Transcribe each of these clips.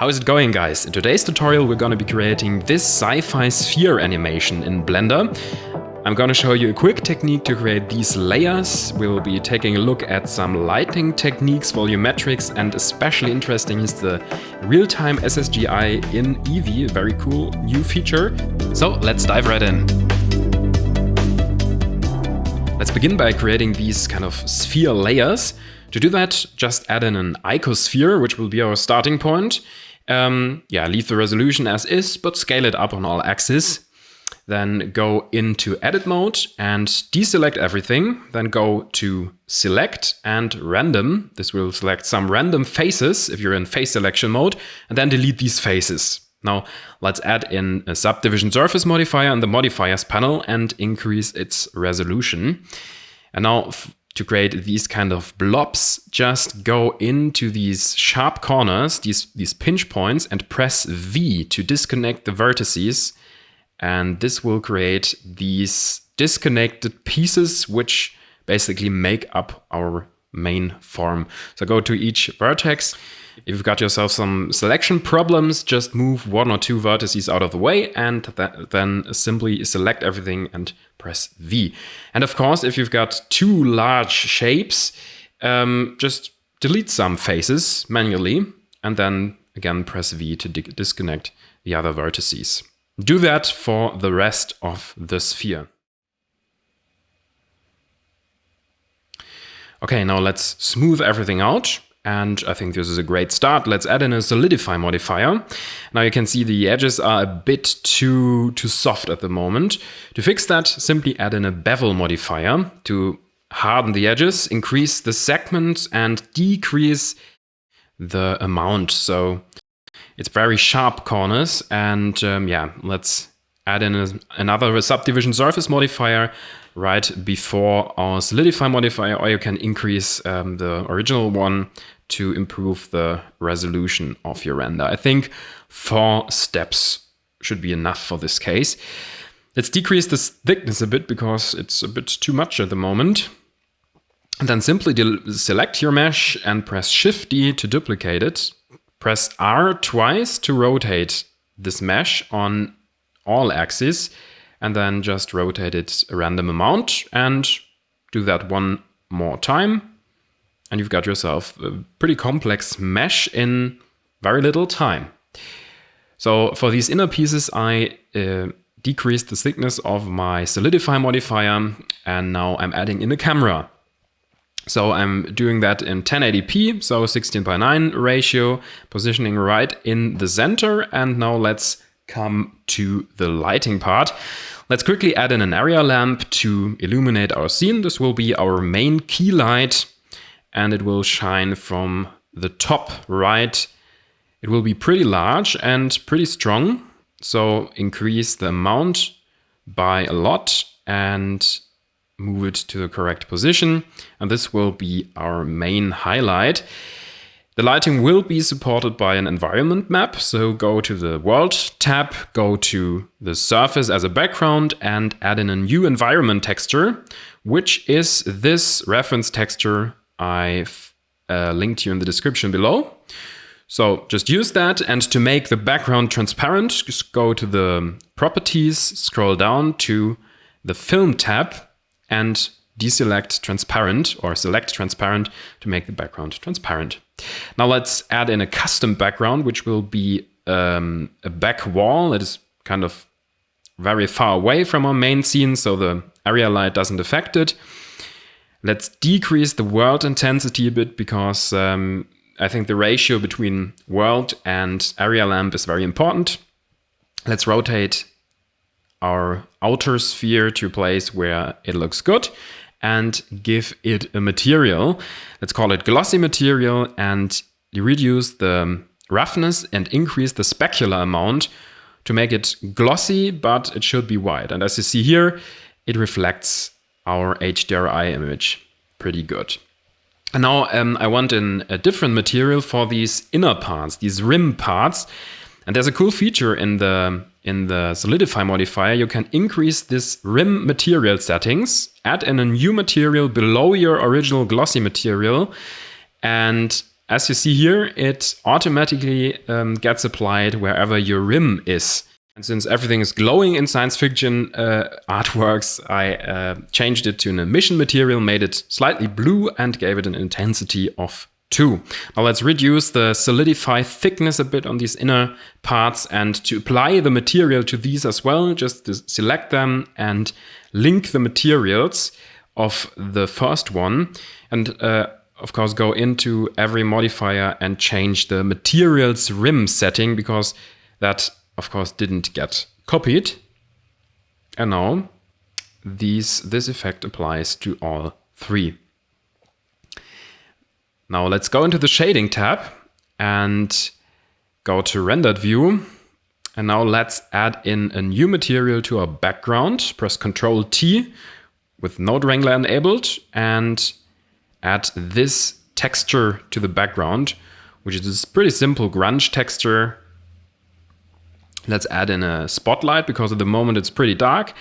How is it going, guys? In today's tutorial we're going to be creating this sci-fi sphere animation in Blender. I'm going to show you a quick technique to create these layers. We will be taking a look at some lighting techniques, volumetrics, and especially interesting is the real-time SSGI in EEVEE, a very cool new feature. So let's dive right in. Let's begin by creating these kind of sphere layers. To do that, just add in an icosphere, which will be our starting point. Leave the resolution as is, but scale it up on all axes. Then go into edit mode and deselect everything. Then go to select and random. This will select some random faces if you're in face selection mode, and then delete these faces. Now let's add in a subdivision surface modifier in the modifiers panel and increase its resolution. And now to create these kind of blobs, just go into these sharp corners, these pinch points, and press V to disconnect the vertices. And this will create these disconnected pieces, which basically make up our main form. So go to each vertex. If you've got yourself some selection problems, just move one or two vertices out of the way and then simply select everything and press V. And of course, if you've got too large shapes, just delete some faces manually and then again press V to disconnect the other vertices. Do that for the rest of the sphere. Okay, now let's smooth everything out. And I think this is a great start. Let's add in a solidify modifier. Now you can see the edges are a bit too soft at the moment. To fix that, simply add in a bevel modifier to harden the edges, increase the segment, and decrease the amount. So it's very sharp corners. And let's add in another subdivision surface modifier right before our solidify modifier, or you can increase the original one to improve the resolution of your render. I think 4 steps should be enough for this case. Let's decrease the thickness a bit because it's a bit too much at the moment. And then simply select your mesh and press Shift D to duplicate it. Press R twice to rotate this mesh on all axes, and then just rotate it a random amount and do that one more time. And you've got yourself a pretty complex mesh in very little time. So for these inner pieces, I decreased the thickness of my solidify modifier, and now I'm adding in a camera. So I'm doing that in 1080p, so 16:9 ratio, positioning right in the center. And now let's come to the lighting part. Let's quickly add in an area lamp to illuminate our scene. This will be our main key light, and it will shine from the top right. It will be pretty large and pretty strong, so increase the amount by a lot and move it to the correct position. And this will be our main highlight. The lighting will be supported by an environment map, so go to the World tab, go to the surface as a background, and add in a new environment texture, which is this reference texture I've linked you in the description below. So just use that, and to make the background transparent, just go to the Properties, scroll down to the Film tab, and deselect transparent or select transparent to make the background transparent. Now let's add in a custom background, which will be a back wall that is kind of very far away from our main scene, so the area light doesn't affect it. Let's decrease the world intensity a bit because I think the ratio between world and area lamp is very important. Let's rotate our outer sphere to a place where it looks good and give it a material. Let's call it glossy material, and reduce the roughness and increase the specular amount to make it glossy, but it should be white. And as you see here, it reflects our HDRI image pretty good. And now I want a different material for these inner parts, these rim parts. And there's a cool feature in the solidify modifier. You can increase this rim material settings, add in a new material below your original glossy material, and as you see here, it automatically gets applied wherever your rim is. And since everything is glowing in science fiction artworks, I changed it to an emission material, made it slightly blue, and gave it an intensity of 2. Now let's reduce the solidify thickness a bit on these inner parts, and to apply the material to these as well, just to select them and link the materials of the first one, and of course go into every modifier and change the materials rim setting, because that of course didn't get copied. And now this effect applies to all 3. Now let's go into the shading tab and go to rendered view. And now let's add in a new material to our background. Press Ctrl T with Node Wrangler enabled and add this texture to the background, which is this pretty simple grunge texture. Let's add in a spotlight, because at the moment it's pretty dark.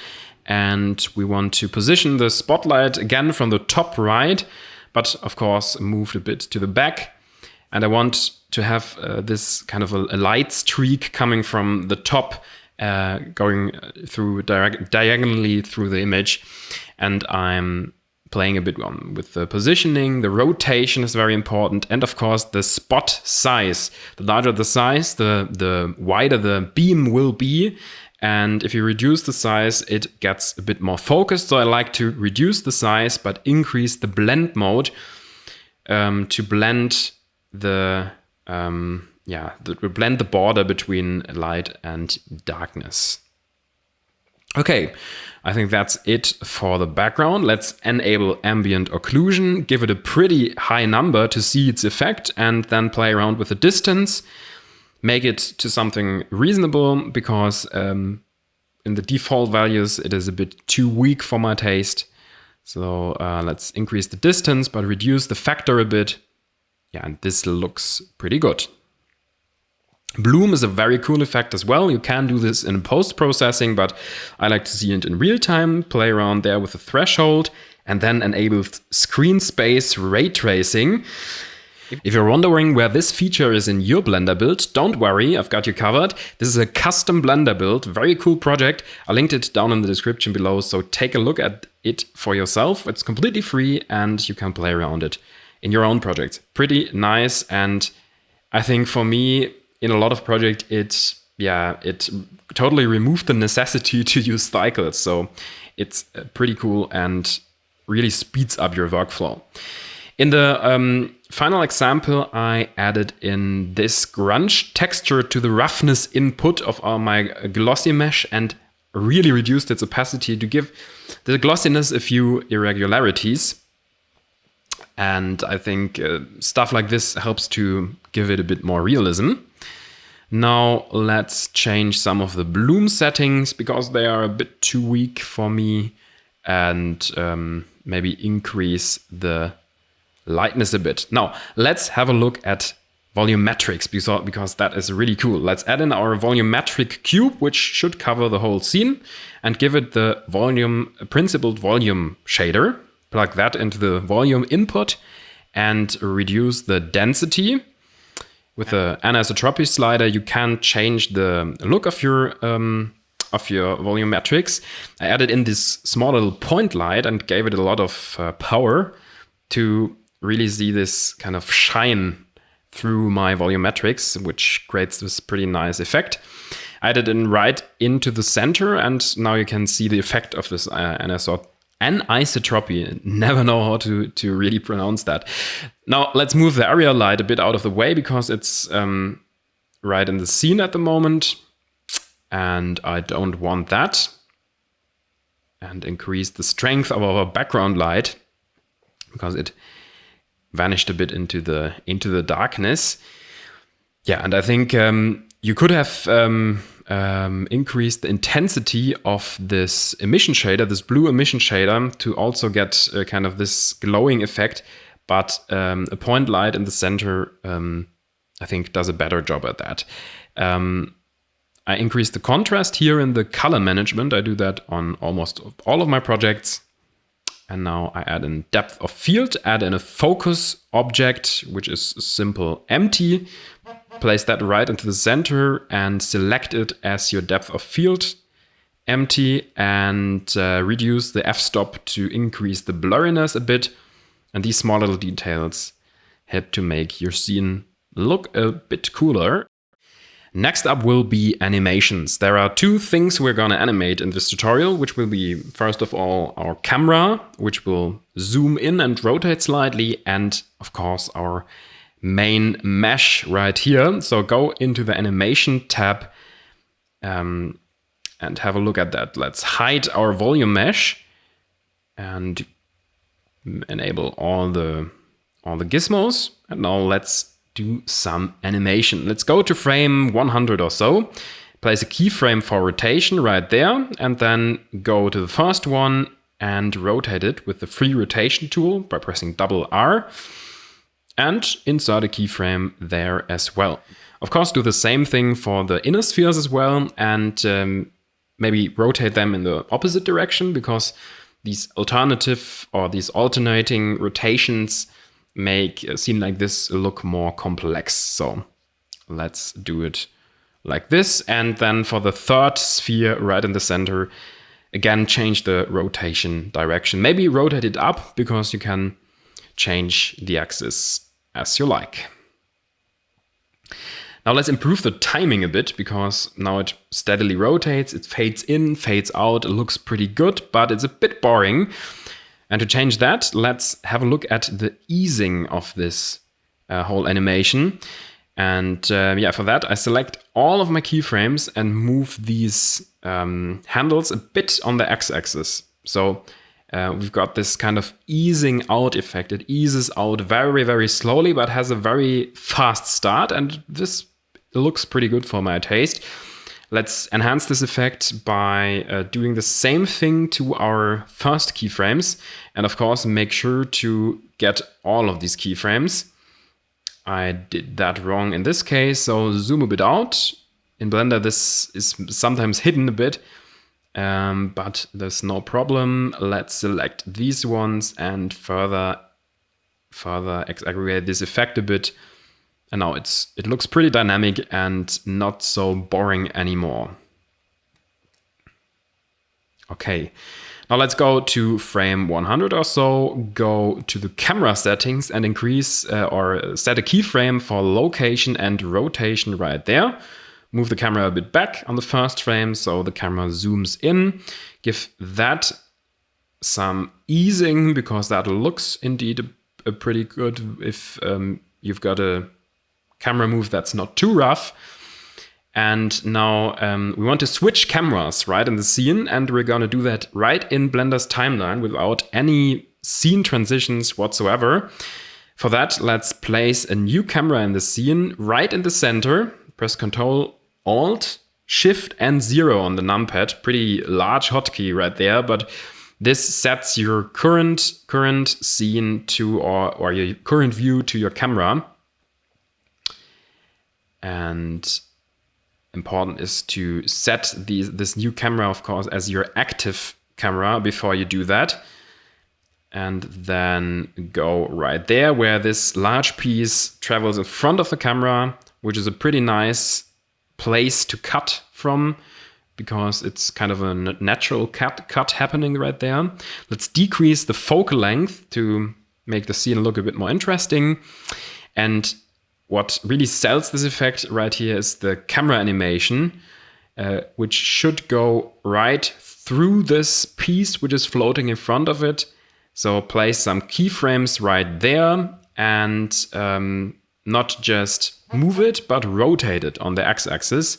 And we want to position the spotlight again from the top right, but of course moved a bit to the back. And I want to have this kind of a light streak coming from the top, going through diagonally through the image. And I'm playing a bit with the positioning. The rotation is very important. And of course the spot size. The larger the size, the wider the beam will be. And if you reduce the size, it gets a bit more focused. So I like to reduce the size, but increase the blend mode to blend the blend the border between light and darkness. Okay, I think that's it for the background. Let's enable ambient occlusion, give it a pretty high number to see its effect, and then play around with the distance. Make it to something reasonable, because in the default values it is a bit too weak for my taste. So let's increase the distance but reduce the factor a bit. Yeah, and this looks pretty good. Bloom is a very cool effect as well. You can do this in post-processing, but I like to see it in real time, play around there with the threshold, and then enable screen space ray tracing. If you're wondering where this feature is in your Blender build, don't worry, I've got you covered. This is a custom Blender build, very cool project. I linked it down in the description below, so take a look at it for yourself. It's completely free and you can play around it in your own project. Pretty nice, and I think for me, in a lot of projects, it totally removed the necessity to use cycles. So it's pretty cool and really speeds up your workflow. In the final example, I added in this grunge texture to the roughness input of my glossy mesh and really reduced its opacity to give the glossiness a few irregularities. And I think stuff like this helps to give it a bit more realism. Now let's change some of the bloom settings, because they are a bit too weak for me, and maybe increase the lightness a bit. Now let's have a look at volumetrics, because that is really cool. Let's add in our volumetric cube, which should cover the whole scene, and give it the principled volume shader. Plug that into the volume input and reduce the density. With the anisotropy slider, you can change the look of your volumetrics. I added in this small little point light and gave it a lot of power to really see this kind of shine through my volumetrics, which creates this pretty nice effect. I added it right into the center, and now you can see the effect of this anisotropy. Never know how to really pronounce that. Now let's move the area light a bit out of the way, because it's right in the scene at the moment, and I don't want that. And increase the strength of our background light, because it vanished a bit into the darkness. Yeah, and I think you could have increase the intensity of this emission shader, this blue emission shader, to also get kind of this glowing effect. But a point light in the center, I think, does a better job at that. I increase the contrast here in the color management. I do that on almost all of my projects. And now I add in depth of field, add in a focus object, which is simple empty. Place that right into the center and select it as your depth of field, empty, and reduce the f-stop to increase the blurriness a bit. And these small little details help to make your scene look a bit cooler. Next up will be animations. There are two things we're gonna animate in this tutorial, which will be, first of all, our camera, which will zoom in and rotate slightly, and of course our main mesh right here. So go into the animation tab and have a look at that. Let's hide our volume mesh and enable all the gizmos. And now let's do some animation. Let's go to frame 100 or so. Place a keyframe for rotation right there, and then go to the first one and rotate it with the free rotation tool by pressing double R, and insert a keyframe there as well. Of course, do the same thing for the inner spheres as well, and maybe rotate them in the opposite direction, because these alternative or these alternating rotations make a scene like this look more complex. So let's do it like this. And then for the third sphere right in the center, again, change the rotation direction. Maybe rotate it up, because you can change the axis as you like. Now let's improve the timing a bit, because now it steadily rotates, it fades in, fades out, it looks pretty good, but it's a bit boring. And to change that, let's have a look at the easing of this whole animation. And yeah, for that, I select all of my keyframes and move these handles a bit on the x-axis. So we've got this kind of easing out effect. It eases out very, very slowly, but has a very fast start. And this looks pretty good for my taste. Let's enhance this effect by doing the same thing to our first keyframes. And of course, make sure to get all of these keyframes. I did that wrong in this case, so zoom a bit out. In Blender, this is sometimes hidden a bit, but there's no problem. Let's select these ones and further aggregate this effect a bit. And now it looks pretty dynamic and not so boring anymore. Okay, now let's go to frame 100 or so, go to the camera settings and increase or set a keyframe for location and rotation right there. Move the camera a bit back on the first frame so the camera zooms in. Give that some easing, because that looks indeed a pretty good if you've got a camera move that's not too rough. And now we want to switch cameras right in the scene, and we're going to do that right in Blender's timeline without any scene transitions whatsoever. For that, let's place a new camera in the scene right in the center. Press Ctrl, Alt, Shift and 0 on the numpad. Pretty large hotkey right there, but this sets your current scene to or your current view to your camera. And important is to set this new camera, of course, as your active camera before you do that. And then go right there where this large piece travels in front of the camera, which is a pretty nice place to cut from, because it's kind of a natural cut happening right there. Let's decrease the focal length to make the scene look a bit more interesting. And what really sells this effect right here is the camera animation, which should go right through this piece which is floating in front of it. So place some keyframes right there and not just move it, but rotate it on the x-axis.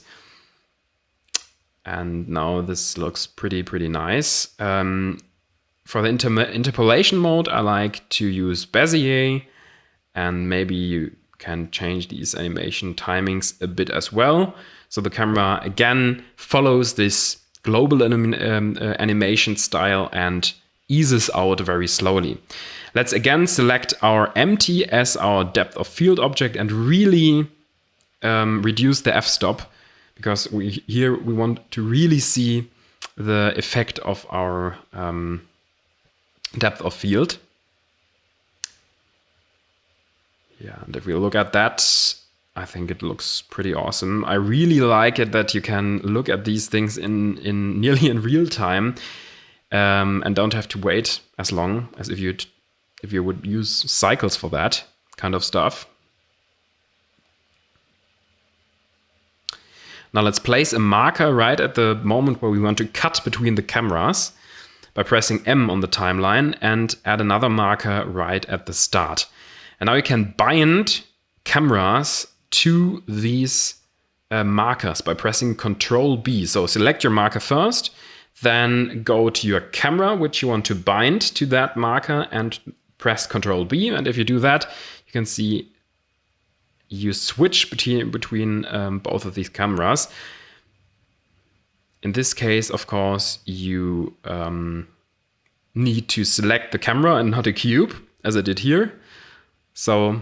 And now this looks pretty nice. For the interpolation mode, I like to use Bezier, and maybe you can change these animation timings a bit as well. So the camera again follows this global animation style and eases out very slowly. Let's again select our empty as our depth of field object and really reduce the f-stop, because we want to really see the effect of our depth of field. Yeah, and if we look at that, I think it looks pretty awesome. I really like it that you can look at these things in nearly in real time, and don't have to wait as long as if you would use cycles for that kind of stuff. Now let's place a marker right at the moment where we want to cut between the cameras by pressing M on the timeline, and add another marker right at the start. And now you can bind cameras to these markers by pressing Ctrl B. So select your marker first, then go to your camera, which you want to bind to that marker, and press Ctrl B. And if you do that, you can see you switch between both of these cameras. In this case, of course, you need to select the camera and not a cube, as I did here. So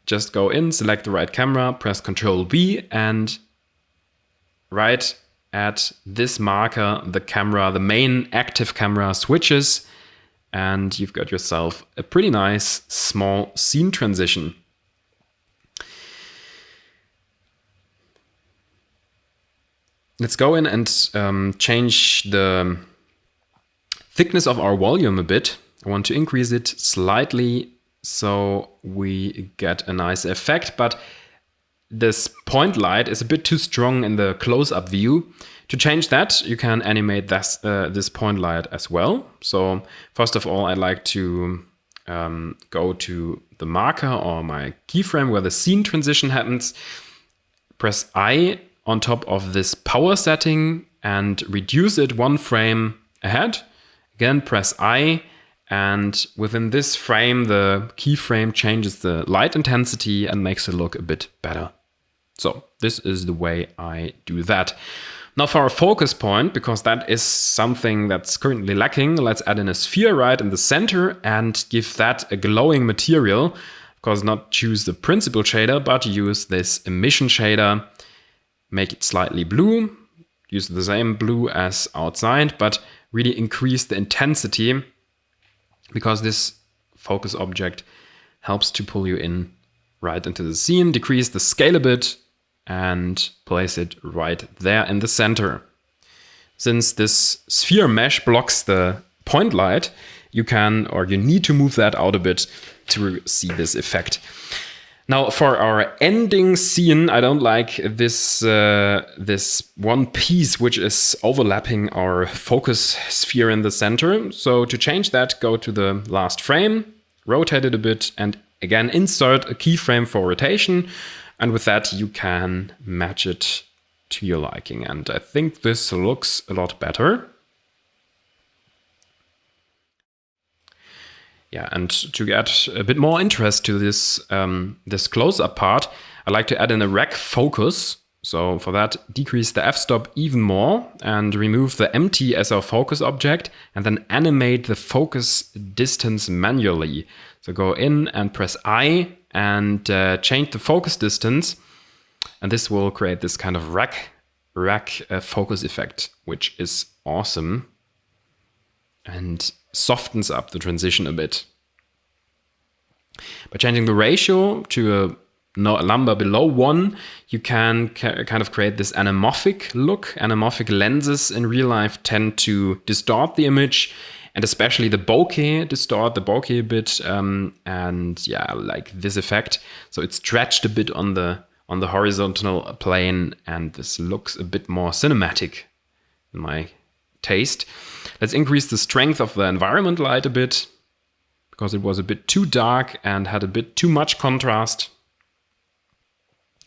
just go in, select the right camera, press Ctrl B, and right at this marker, the main active camera switches, and you've got yourself a pretty nice small scene transition. Let's go in and change the thickness of our volume a bit. I want to increase it slightly so we get a nice effect, but this point light is a bit too strong in the close-up view. To change that, you can animate this point light as well. So first of all, I'd like to go to the marker or my keyframe where the scene transition happens. Press I on top of this power setting and reduce it 1 frame ahead. Again, press I, and within this frame, the keyframe changes the light intensity and makes it look a bit better. So this is the way I do that. Now for our focus point, because that is something that's currently lacking, let's add in a sphere right in the center and give that a glowing material. Of course, not choose the principal shader, but use this emission shader. Make it slightly blue, use the same blue as outside, but really increase the intensity, because this focus object helps to pull you in right into the scene. Decrease the scale a bit and place it right there in the center. Since this sphere mesh blocks the point light, you need to move that out a bit to see this effect. Now for our ending scene, I don't like this one piece which is overlapping our focus sphere in the center. So to change that, go to the last frame, rotate it a bit, and again insert a keyframe for rotation. And with that, you can match it to your liking. And I think this looks a lot better. Yeah, and to get a bit more interest to this this close-up part, I like to add in a rec focus. So for that, decrease the f-stop even more and remove the empty as our focus object, and then animate the focus distance manually. So go in and press I and change the focus distance, and this will create this kind of rec focus effect, which is awesome and softens up the transition a bit. By changing the ratio to a number below 1, you can kind of create this anamorphic look. Anamorphic lenses in real life tend to distort the image, and especially the bokeh, distort the bokeh a bit, and yeah, like this effect. So it's stretched a bit on the horizontal plane, and this looks a bit more cinematic in my taste. Let's increase the strength of the environment light a bit, because it was a bit too dark and had a bit too much contrast.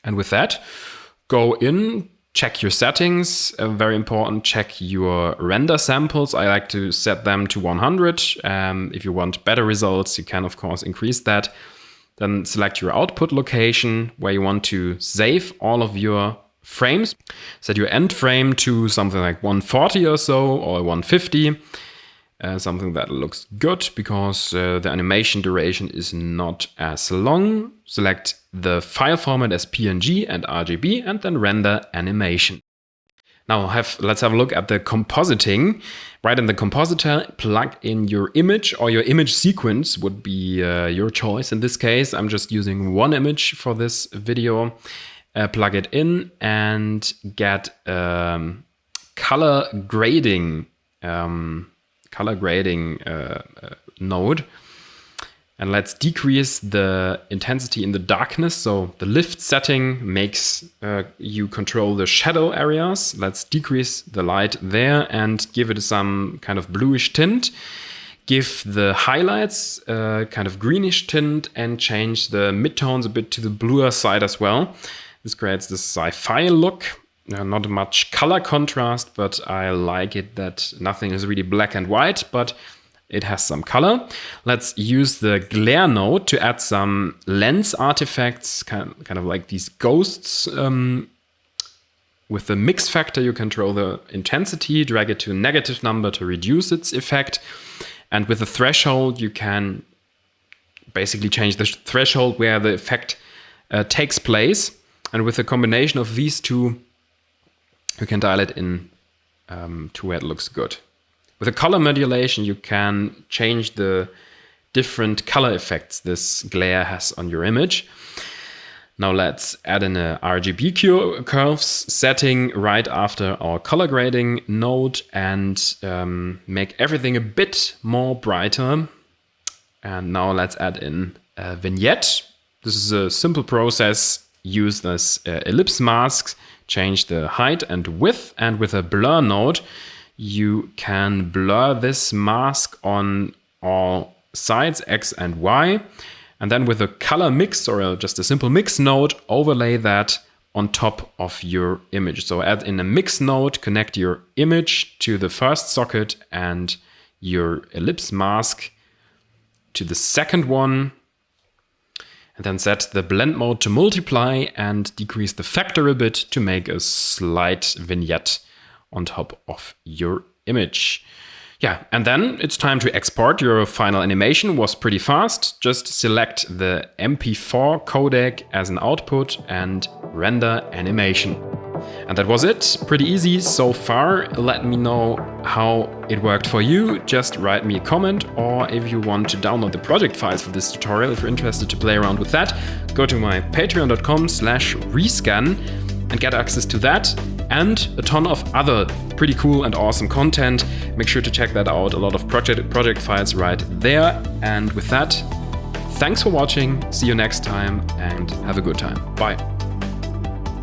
And with that, go in, check your settings. Very important, check your render samples. I like to set them to 100. If you want better results, you can of course increase that. Then select your output location where you want to save all of your frames. Set your end frame to something like 140 or so, or 150. Something that looks good, because the animation duration is not as long. Select the file format as PNG and RGB, and then render animation. Now let's have a look at the compositing. Right in the compositor, plug in your image, or your image sequence would be your choice. In this case, I'm just using one image for this video. Plug it in and get color grading node. And let's decrease the intensity in the darkness. So the lift setting makes you control the shadow areas. Let's decrease the light there and give it some kind of bluish tint. Give the highlights kind of greenish tint and change the midtones a bit to the bluer side as well. This creates this sci-fi look. Not much color contrast, but I like it that nothing is really black and white, but it has some color. Let's use the glare node to add some lens artifacts, kind of like these ghosts. With the mix factor, you control the intensity, drag it to a negative number to reduce its effect. And with the threshold, you can basically change the threshold where the effect takes place. And with a combination of these two, you can dial it in to where it looks good. With a color modulation, you can change the different color effects this glare has on your image. Now let's add in a RGB curves setting right after our color grading node and make everything a bit more brighter. And now let's add in a vignette. This is a simple process. Use this ellipse mask, change the height and width, and with a blur node, you can blur this mask on all sides, X and Y. And then with a color mix or just a simple mix node, overlay that on top of your image. So add in a mix node, connect your image to the first socket and your ellipse mask to the second one. And then set the blend mode to multiply and decrease the factor a bit to make a slight vignette on top of your image. Yeah, and then it's time to export. Your final animation was pretty fast. Just select the MP4 codec as an output and render animation. And that was it. Pretty easy so far. Let me know how it worked for you. Just write me a comment, or if you want to download the project files for this tutorial, if you're interested to play around with that, go to my patreon.com/Rescan and get access to that and a ton of other pretty cool and awesome content. Make sure to check that out. A lot of project files right there. And with that, thanks for watching. See you next time and have a good time. Bye.